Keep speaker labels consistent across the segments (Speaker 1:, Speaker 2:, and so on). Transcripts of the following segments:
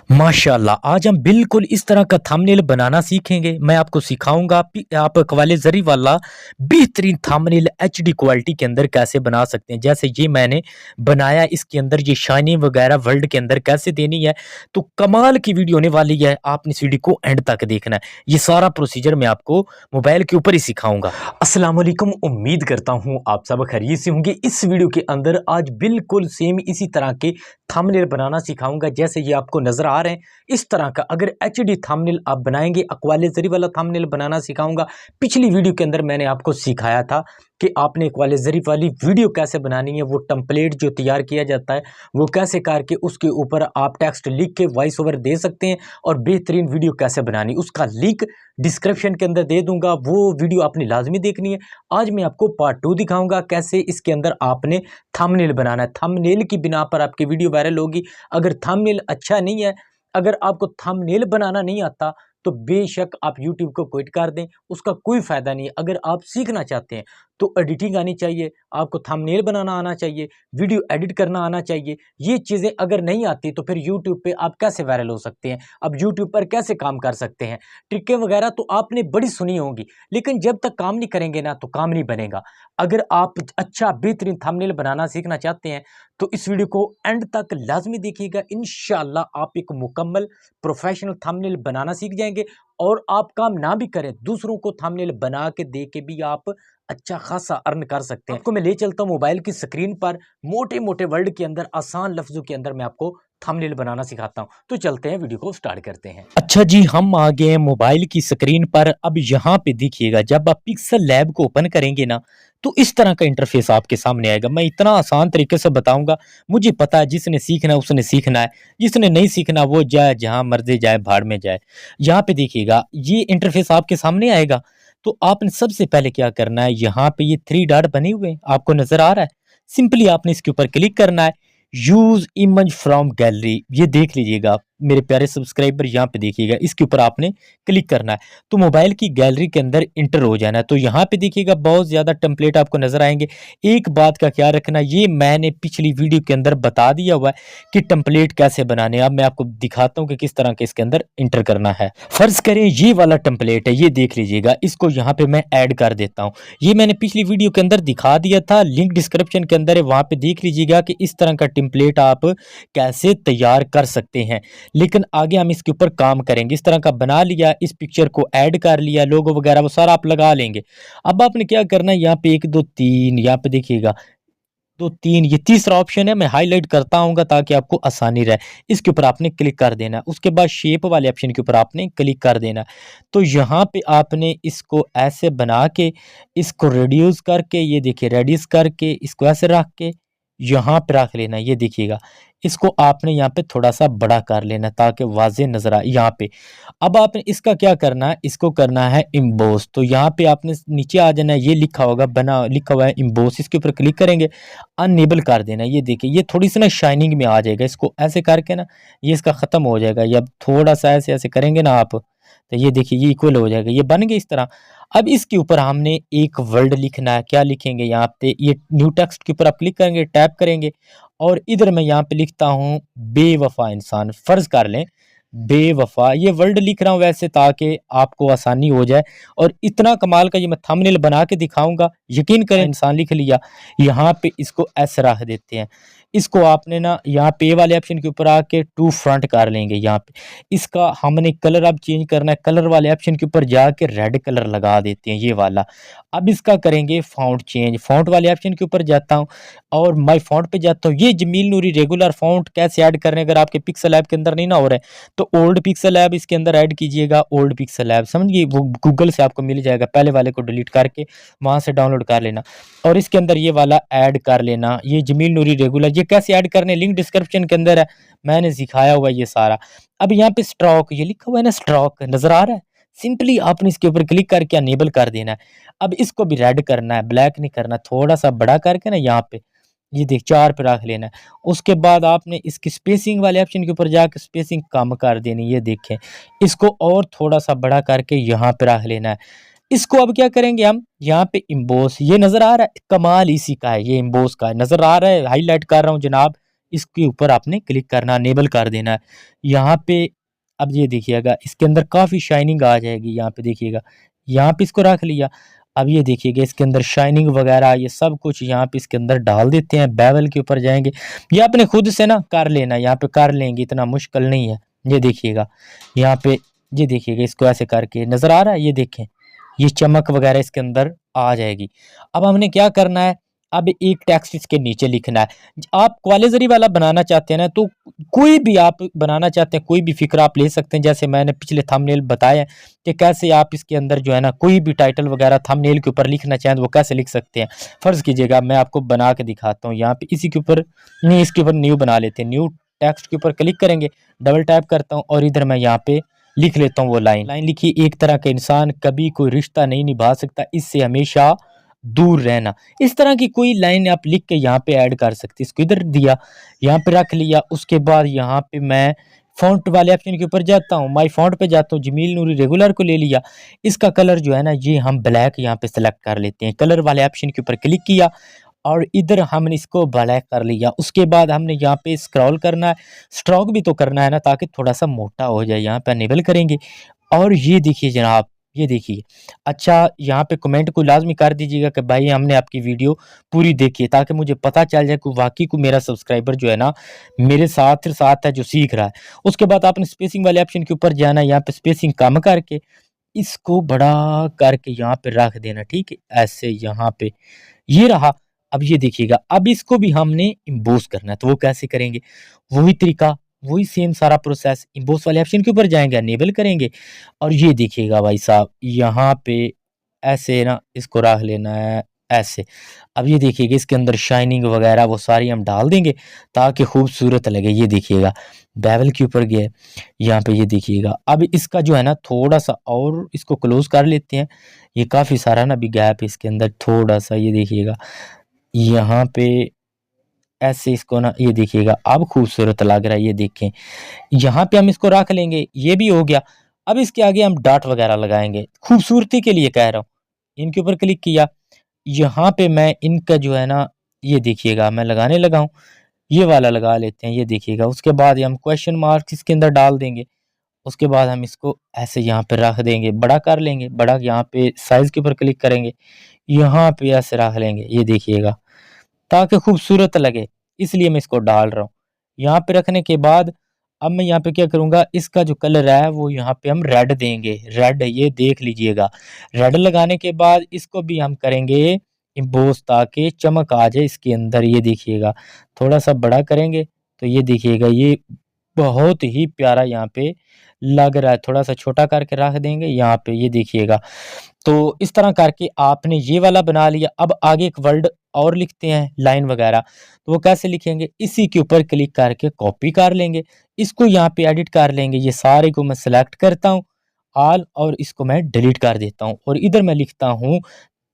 Speaker 1: माशाल्लाह, आज हम बिल्कुल इस तरह का थंबनेल बनाना सीखेंगे। मैं आपको सिखाऊँगा आप कवाले ज़री वाला बेहतरीन थंबनेल एचडी क्वालिटी के अंदर कैसे बना सकते हैं। जैसे ये मैंने बनाया, इसके अंदर ये शाइनिंग वगैरह वर्ल्ड के अंदर कैसे देनी है, तो कमाल की वीडियो होने वाली है। आपने इस वीडियो को एंड तक देखना है। ये सारा प्रोसीजर मैं आपको मोबाइल के ऊपर ही सिखाऊँगा। अस्सलाम वालेकुम, उम्मीद करता हूँ आप सब खैरियत से होंगे। इस वीडियो के अंदर आज बिल्कुल सेम इसी तरह के थंबनेल बनाना सिखाऊंगा जैसे ये आपको नजर आ रहे हैं। इस तरह का अगर एचडी थंबनेल आप बनाएंगे, अक्वाले ज़री वाला थंबनेल बनाना सिखाऊंगा। पिछली वीडियो के अंदर मैंने आपको सिखाया था कि आपने अक्वाले ज़री वाली वीडियो कैसे बनानी है। वो टेम्पलेट जो तैयार किया जाता है वो कैसे करके उसके ऊपर आप टेक्स्ट लिख के वॉइस ओवर दे सकते हैं और बेहतरीन वीडियो कैसे बनानी, उसका लिंक डिस्क्रिप्शन के अंदर दे दूंगा। वो वीडियो आपने लाजमी देखनी है। आज मैं आपको पार्ट 2 दिखाऊंगा कैसे इसके अंदर आपने थंबनेल बनाना है। थंबनेल की बिना पर आपकी वीडियो वायरल होगी। अगर थंबनेल अच्छा नहीं है, अगर आपको थंबनेल बनाना नहीं आता, तो बेशक आप यूट्यूब को क्विट कर दें, उसका कोई फ़ायदा नहीं है। अगर आप सीखना चाहते हैं तो एडिटिंग आनी चाहिए, आपको थंबनेल बनाना आना चाहिए, वीडियो एडिट करना आना चाहिए। ये चीज़ें अगर नहीं आती तो फिर यूट्यूब पे आप कैसे वायरल हो सकते हैं, अब यूट्यूब पर कैसे काम कर सकते हैं। ट्रिकें वगैरह तो आपने बड़ी सुनी होंगी, लेकिन जब तक काम नहीं करेंगे ना तो काम नहीं बनेगा। अगर आप अच्छा बेहतरीन थंबनेल बनाना सीखना चाहते हैं तो इस वीडियो को एंड तक लाजमी देखिएगा। इंशाल्लाह आप एक मुकम्मल प्रोफेशनल थंबनेल बनाना सीख जाएंगे और आप काम ना भी करें, दूसरों को थंबनेल बना के दे के भी आप अच्छा खासा अर्न कर सकते हैं। आपको मैं ले चलता हूं मोबाइल की स्क्रीन पर, मोटे मोटे वर्ड के अंदर आसान लफ्जों के अंदर मैं आपको थंबनेल बनाना सिखाता हूं। तो चलते हैं, वीडियो को स्टार्ट करते हैं। अच्छा जी, हम आ गए हैं मोबाइल की स्क्रीन पर। अब यहाँ पे देखिएगा, जब आप पिक्सल लैब को ओपन करेंगे ना तो इस तरह का इंटरफेस आपके सामने आएगा। मैं इतना आसान तरीके से बताऊंगा, मुझे पता है जिसने सीखना है उसने सीखना है, जिसने नहीं सीखना वो जाए जहां मर्जी जाए, भाड़ में जाए। यहाँ पे देखिएगा ये इंटरफेस आपके सामने आएगा। तो आपने सबसे पहले क्या करना है, यहाँ पे ये 3 डॉट बने हुए हैं, आपको नजर आ रहा है। सिंपली आपने इसके ऊपर क्लिक करना है। यूज इमेज फ्रॉम गैलरी, ये देख लीजिएगा आप मेरे प्यारे सब्सक्राइबर, यहाँ पे देखिएगा इसके ऊपर आपने क्लिक करना है तो मोबाइल की गैलरी के अंदर इंटर हो जाना है। तो यहाँ पे देखिएगा बहुत ज्यादा टेम्पलेट आपको नजर आएंगे। एक बात का क्या रखना, ये मैंने पिछली वीडियो के अंदर बता दिया हुआ है कि टेम्पलेट कैसे बनाने। अब मैं आपको दिखाता हूँ कि किस तरह के इसके अंदर इंटर करना है। फर्ज करें ये वाला टेम्पलेट है, ये देख लीजिएगा, इसको यहाँ पे मैं ऐड कर देता हूँ। ये मैंने पिछली वीडियो के अंदर दिखा दिया था, लिंक डिस्क्रिप्शन के अंदर है, वहां पे देख लीजिएगा कि इस तरह का टेम्पलेट आप कैसे तैयार कर सकते हैं। लेकिन आगे हम इसके ऊपर काम करेंगे। इस तरह का बना लिया, इस पिक्चर को ऐड कर लिया, लोगो वगैरह वो सारा आप लगा लेंगे। अब आपने क्या करना है, यहाँ पे 1 2 3, यहाँ पे देखिएगा 2 3, ये तीसरा ऑप्शन है, मैं हाईलाइट करता हूँगा ताकि आपको आसानी रहे। इसके ऊपर आपने क्लिक कर देना है। उसके बाद शेप वाले ऑप्शन के ऊपर आपने क्लिक कर देना है। तो यहाँ पे आपने इसको ऐसे बना के, इसको रिड्यूस करके, ये देखिए रेड्यूस करके इसको ऐसे रख के यहाँ पे रख लेना है। ये देखिएगा, इसको आपने यहाँ पे थोड़ा सा बड़ा कर लेना ताकि वाज़ेह नज़र आए यहाँ पे। अब आपने इसका क्या करना है, इसको करना है इम्बोस। तो यहाँ पे आपने नीचे आ जाना है, ये लिखा होगा बना, लिखा हुआ है इम्बोस, इसके ऊपर क्लिक करेंगे, अनेबल कर देना। ये देखिए ये थोड़ी सी ना शाइनिंग में आ जाएगा। इसको ऐसे करके ना ये इसका ख़त्म हो जाएगा। ये अब थोड़ा सा ऐसे ऐसे करेंगे ना आप, तो ये देखिए ये इक्वल हो जाएगा, ये बन गया इस तरह। अब इसके ऊपर हमने एक वर्ड लिखना है। क्या लिखेंगे, यहाँ पे ये न्यू टेक्स्ट के ऊपर आप क्लिक करेंगे, टैप करेंगे और इधर मैं यहाँ पे लिखता हूँ बेवफा इंसान। फर्ज कर लें बेवफा, ये वर्ड लिख रहा हूँ वैसे ताकि आपको आसानी हो जाए। और इतना कमाल का ये मैं थंबनेल बना के दिखाऊंगा, यकीन करें। इंसान लिख लिया, यहाँ पे इसको ऐसे रख देते हैं। इसको आपने ना यहाँ पे वाले ऑप्शन के ऊपर आके टू फ्रंट कर लेंगे। यहाँ पे इसका हमने कलर अब चेंज करना है, कलर वाले ऑप्शन के ऊपर जाके रेड कलर लगा देते हैं, ये वाला। अब इसका करेंगे फ़ॉन्ट चेंज, फ़ॉन्ट वाले ऑप्शन के ऊपर जाता हूँ और माय फ़ॉन्ट पे जाता हूँ। ये जमील नूरी रेगुलर फ़ॉन्ट कैसे ऐड करने, अगर आपके पिक्सल ऐप के अंदर नहीं ना हो रहा है तो ओल्ड पिक्सल ऐप इसके अंदर ऐड कीजिएगा। ओल्ड पिक्सल ऐप समझिए, वो गूगल से आपको मिल जाएगा, पहले वाले को डिलीट करके वहाँ से डाउनलोड कर लेना और इसके अंदर ये वाला ऐड कर लेना। ये जमील नूरी रेगुलर, ये कैसे ऐड करने, लिंक डिस्क्रिप्शन के अंदर है, मैंने सिखाया हुआ ये सारा। अब यहाँ पे स्ट्रोक, ये लिखा हुआ है ना स्ट्रोक, नजर आ रहा है। सिंपली आपने इसके ऊपर क्लिक करके अनेबल कर देना है। अब इसको भी रेड करना है, ब्लैक नहीं करना, थोड़ा सा बड़ा करके ना यहाँ पे ये देख 4 पे रख लेना है। उसके बाद आपने इसकी स्पेसिंग वाले ऑप्शन के ऊपर जाकर स्पेसिंग कम कर देनी, ये देखें। इसको और थोड़ा सा बड़ा करके यहाँ पे रख लेना है। इसको अब क्या करेंगे हम, यहाँ पे इम्बोस, ये नजर आ रहा है, कमाल इसी का है, ये इम्बोस का है, नजर आ रहा है, हाईलाइट कर रहा हूँ जनाब, इसके ऊपर आपने क्लिक करना, इनेबल कर देना है। यहाँ पे अब ये देखिएगा इसके अंदर काफ़ी शाइनिंग आ जाएगी, यहाँ पे देखिएगा, यहाँ पे इसको रख लिया। अब ये देखिएगा इसके अंदर शाइनिंग वगैरह ये सब कुछ यहाँ पे इसके अंदर डाल देते हैं, बेवल के ऊपर जाएँगे। ये आपने खुद से ना कर लेना, यहाँ पे कर लेंगे, इतना मुश्किल नहीं है। ये देखिएगा, यहाँ पे ये देखिएगा इसको ऐसे करके नज़र आ रहा है, ये देखें, ये चमक वगैरह इसके अंदर आ जाएगी। अब हमने क्या करना है, अब एक टेक्स्ट इसके नीचे लिखना है। आप कॉलेजरी वाला बनाना चाहते हैं ना, तो कोई भी आप बनाना चाहते हैं, कोई भी फ़िक्र आप ले सकते हैं। जैसे मैंने पिछले थंबनेल बताया कि कैसे आप इसके अंदर जो है ना, कोई भी टाइटल वगैरह थंबनेल के ऊपर लिखना चाहें तो वो कैसे लिख सकते हैं। फ़र्ज़ कीजिएगा मैं आपको बना के दिखाता हूँ। यहाँ पे इसी के ऊपर नहीं, इसके ऊपर न्यू बना लेते हैं। न्यू टेक्स्ट के ऊपर क्लिक करेंगे, डबल टैप करता हूँ और इधर मैं यहाँ पे लिख लेता हूँ वो लाइन लिखी, एक तरह का इंसान कभी कोई रिश्ता नहीं निभा सकता, इससे हमेशा दूर रहना। इस तरह की कोई लाइन आप लिख के यहाँ पे ऐड कर सकते हैं। इसको इधर दिया, यहाँ पे रख लिया। उसके बाद यहाँ पे मैं फ़ॉन्ट वाले ऑप्शन के ऊपर जाता हूँ, माय फ़ॉन्ट पे जाता हूँ, जमील नूरी रेगुलर को ले लिया। इसका कलर जो है ना, ये हम ब्लैक यहाँ पे सेलेक्ट कर लेते हैं। कलर वाले ऑप्शन के ऊपर क्लिक किया और इधर हमने इसको ब्लैक कर लिया। उसके बाद हमने यहाँ पे स्क्रॉल करना है, स्ट्रोक भी तो करना है ना, ताकि थोड़ा-सा मोटा हो जाए। यहाँ पे इनेबल करेंगे और ये देखिए जनाब, ये देखिए। अच्छा, यहाँ पे कमेंट को लाज़मी कर दीजिएगा कि भाई हमने आपकी वीडियो पूरी देखी है, ताकि मुझे पता चल जाए कि वाक़ई को मेरा सब्सक्राइबर जो है ना, मेरे साथ साथ है, जो सीख रहा है। उसके बाद आपने स्पेसिंग वाले ऑप्शन के ऊपर जाना है, यहाँ पे स्पेसिंग कम करके इसको बड़ा करके यहाँ पे रख देना, ठीक है? ऐसे यहाँ पे, ये रहा। अब ये देखिएगा, अब इसको भी हमने एम्बोस करना है, तो वो कैसे करेंगे? वही तरीका, वही सेम सारा प्रोसेस, एम्बोस वाले ऑप्शन के ऊपर जाएँगे, इनेबल करेंगे और ये देखिएगा भाई साहब, यहाँ पे ऐसे ना इसको रख लेना है, ऐसे। अब ये देखिएगा इसके अंदर शाइनिंग वगैरह वो सारी हम डाल देंगे ताकि खूबसूरत लगे। ये देखिएगा, बेवल के ऊपर गए, यहाँ पे ये देखिएगा। अब इसका जो है ना, थोड़ा-सा और इसको क्लोज़ कर लेते हैं। ये काफ़ी सारा ना अभी गैप है इसके अंदर, थोड़ा-सा ये देखिएगा। यहाँ पे ऐसे इसको ना, ये देखिएगा अब खूबसूरत लग रहा है, ये देखें। यहाँ पे हम इसको रख लेंगे, ये भी हो गया। अब इसके आगे हम डॉट वगैरह लगाएँगे, खूबसूरती के लिए कह रहा हूँ। इनके ऊपर क्लिक किया, यहाँ पे मैं इनका जो है ना, ये देखिएगा मैं लगाने लगा हूँ, ये वाला लगा लेते हैं, ये देखिएगा। उसके बाद हम क्वेश्चन मार्क इसके अंदर डाल देंगे। उसके बाद हम इसको ऐसे यहाँ पे रख देंगे, बड़ा कर लेंगे, बड़ा यहाँ पे साइज़ के ऊपर क्लिक करेंगे, यहाँ पे ऐसे रख लेंगे, ये देखिएगा। ताकि खूबसूरत लगे, इसलिए मैं इसको डाल रहा हूँ। यहाँ पे रखने के बाद अब मैं यहाँ पे क्या करूँगा, इसका जो कलर है वो यहाँ पे हम रेड देंगे, रेड ये देख लीजिएगा। रेड लगाने के बाद इसको भी हम करेंगे एम्बोस, ताकि चमक आ जाए इसके अंदर, ये देखिएगा। थोड़ा-सा बड़ा करेंगे तो ये देखिएगा, ये बहुत ही प्यारा यहाँ पे लग रहा है। थोड़ा-सा छोटा करके रख देंगे यहाँ पे, ये देखिएगा। तो इस तरह करके आपने ये वाला बना लिया। अब आगे एक वर्ड और लिखते हैं, लाइन वगैरह, तो वो कैसे लिखेंगे? इसी के ऊपर क्लिक करके कॉपी कर लेंगे, इसको यहाँ पे एडिट कर लेंगे। ये सारे को मैं सेलेक्ट करता हूँ ऑल और इसको मैं डिलीट कर देता हूँ और इधर मैं लिखता हूँ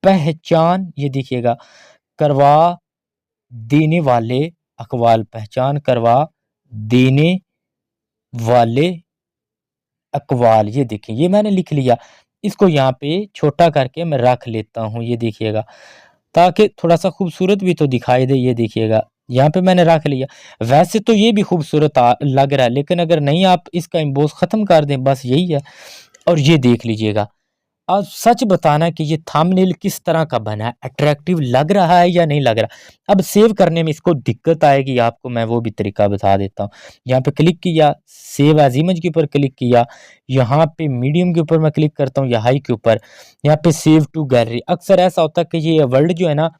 Speaker 1: पहचान, ये देखिएगा, करवा देने वाले अक़वाल, पहचान करवा देने वाले अक़वाल, ये देखिए, ये मैंने लिख लिया। इसको यहाँ पे छोटा करके मैं रख लेता हूँ, ये देखिएगा, ताकि थोड़ा-सा खूबसूरत भी तो दिखाई दे, ये देखिएगा। यहाँ पे मैंने रख लिया। वैसे तो ये भी खूबसूरत लग रहा है, लेकिन अगर नहीं आप इसका एम्बोस ख़त्म कर दें, बस यही है। और ये देख लीजिएगा। अब सच बताना कि ये थंबनेल किस तरह का बना है, अट्रैक्टिव लग रहा है या नहीं लग रहा। अब सेव करने में इसको दिक्कत आएगी आपको, मैं वो भी तरीका बता देता हूँ। यहाँ पे क्लिक किया, सेव एज़ इमेज के ऊपर क्लिक किया, यहाँ पे मीडियम के ऊपर मैं क्लिक करता हूँ या हाई के ऊपर, यहाँ पे सेव टू गैलरी। अक्सर ऐसा होता है कि ये वर्ड जो है ना,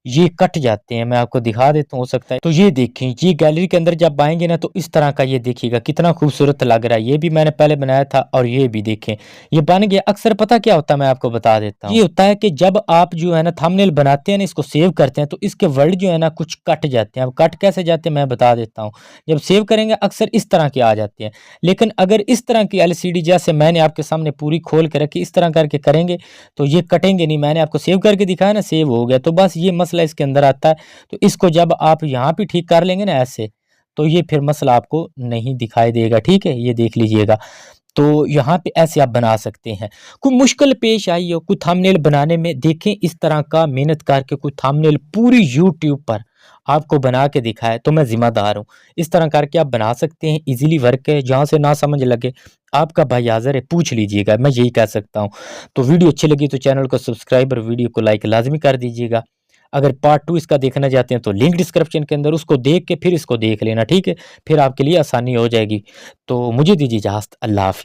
Speaker 1: ये कट जाते हैं, मैं आपको दिखा देता हूँ, हो सकता है। तो ये देखें, ये गैलरी के अंदर जब आएँगे ना, तो इस तरह का ये देखिएगा कितना खूबसूरत लग रहा है। ये भी मैंने पहले बनाया था और ये भी देखें, ये बन गया। अक्सर पता क्या होता है, मैं आपको बता देता हूँ। ये होता है कि जब आप जो है ना थंबनेल बनाते हैं ना, इसको सेव करते हैं, तो इसके वर्ड जो है ना कुछ कट जाते हैं। अब कट कैसे जाते हैं मैं बता देता हूँ। जब सेव करेंगे अक्सर इस तरह के आ जाते हैं, लेकिन अगर इस तरह की एलसीडी जैसे मैंने आपके सामने पूरी खोल के रखी, इस तरह करके करेंगे तो ये कटेंगे नहीं। मैंने आपको सेव करके दिखाया ना, सेव हो गया। तो बस ये मसला इसके अंदर आता है। तो इसको जब आप यहाँ पे ठीक कर लेंगे ना ऐसे, तो ये फिर मसला आपको नहीं दिखाई देगा, ठीक है? ये देख लीजिएगा। तो यहाँ पे ऐसे आप बना सकते हैं। कोई मुश्किल पेश आई हो कोई थंबनेल बनाने में, देखें इस तरह का मेहनत करके कोई थंबनेल पूरी यूट्यूब पर आपको बना के दिखाया तो मैं ज़िम्मेदार हूँ। इस तरह करके आप बना सकते हैं, ईज़िली वर्क है, जहाँ से ना समझ लगे आपका भाई हाज़िर है, पूछ लीजिएगा, मैं यही कह सकता हूँ। तो वीडियो अच्छी लगी तो चैनल को सब्सक्राइब और वीडियो को लाइक लाज़मी कर दीजिएगा। अगर पार्ट 2 इसका देखना चाहते हैं तो लिंक डिस्क्रिप्शन के अंदर, उसको देख के फिर इसको देख लेना, ठीक है? फिर आपके लिए आसानी हो जाएगी। तो मुझे दीजिए इजाज़त, अल्लाह हाफ़िज़।